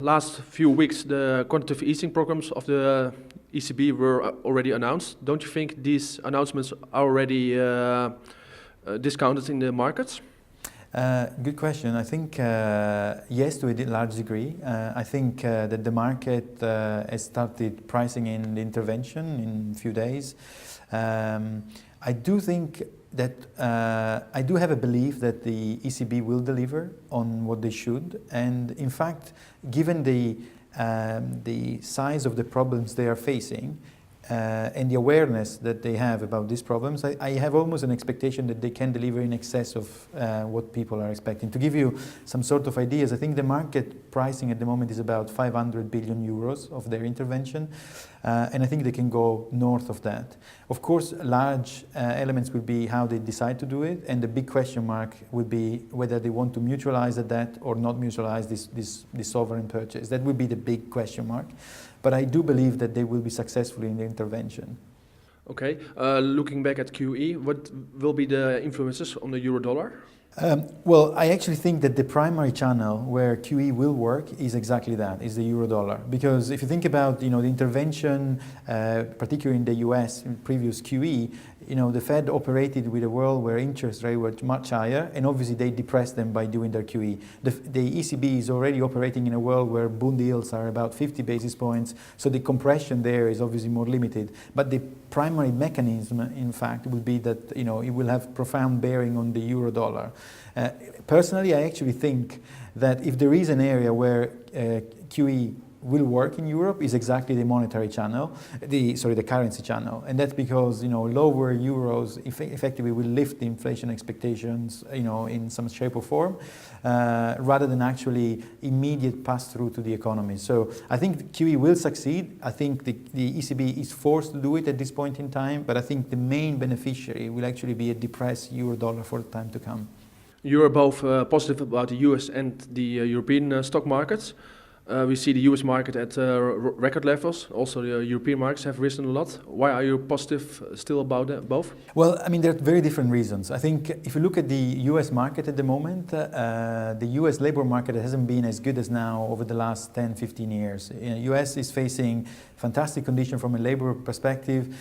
Last few weeks, the quantitative easing programs of the ECB were already announced. Don't you think these announcements are already discounted in the markets? Good question. I think yes, to a large degree. I think that the market has started pricing in the intervention in a few days. I do think that I do have a belief that the ECB will deliver on what they should, and in fact, given the size of the problems they are facing and the awareness that they have about these problems, I have almost an expectation that they can deliver in excess of what people are expecting. To give you some sort of ideas, I think the market pricing at the moment is about 500 billion euros of their intervention, and I think they can go north of that. Of course, large elements will be how they decide to do it, and the big question mark will be whether they want to mutualize the debt or not mutualize this sovereign purchase. That will be the big question mark. But I do believe that they will be successful in the intervention. Okay. Looking back at QE, what will be the influences on the euro-dollar? Well, I actually think that the primary channel where QE will work is exactly that, is the euro-dollar. Because if you think about, the intervention, particularly in the US, in previous QE, the Fed operated with a world where interest rates were much higher, and obviously they depressed them by doing their QE. The ECB is already operating in a world where bond yields are about 50 basis points, so the compression there is obviously more limited. But the primary mechanism, in fact, will be that it will have profound bearing on the euro-dollar. Personally, I actually think that if there is an area where QE will work in Europe is exactly the monetary channel, the currency channel, and that's because lower euros effectively will lift the inflation expectations in some shape or form, rather than actually immediate pass through to the economy. So I think QE will succeed. I think the ECB is forced to do it at this point in time, but I think the main beneficiary will actually be a depressed euro-dollar for the time to come. You are both positive about the US and the European stock markets. We see the US market at record levels. Also, the European markets have risen a lot. Why are you positive still about both? Well, I mean, there are very different reasons. I think if you look at the US market at the moment, the US labor market hasn't been as good as now over the last 10, 15 years. The US is facing fantastic condition from a labor perspective,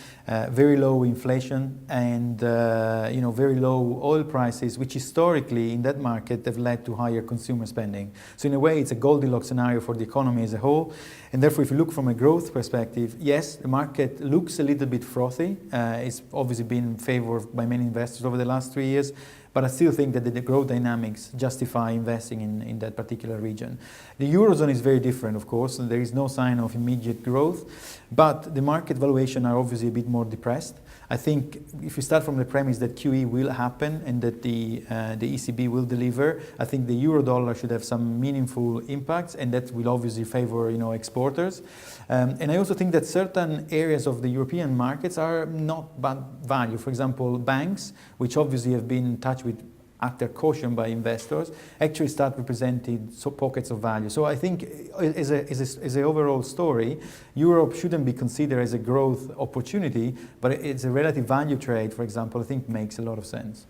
very low inflation, and very low oil prices, which historically in that market have led to higher consumer spending. So in a way, it's a Goldilocks scenario for the economy as a whole, and therefore if you look from a growth perspective, yes, the market looks a little bit frothy. It's obviously been favored by many investors over the last 3 years, but I still think that the growth dynamics justify investing in that particular region. The Eurozone is very different, of course, and there is no sign of immediate growth, but the market valuation are obviously a bit more depressed. I think if we start from the premise that QE will happen and that the ECB will deliver, I think the euro-dollar should have some meaningful impacts, and that will obviously favor exporters. And I also think that certain areas of the European markets are not bad value. For example, banks, which obviously have been touched with utter caution by investors, actually start representing pockets of value. So I think as an overall story, Europe shouldn't be considered as a growth opportunity, but it's a relative value trade, for example, I think makes a lot of sense.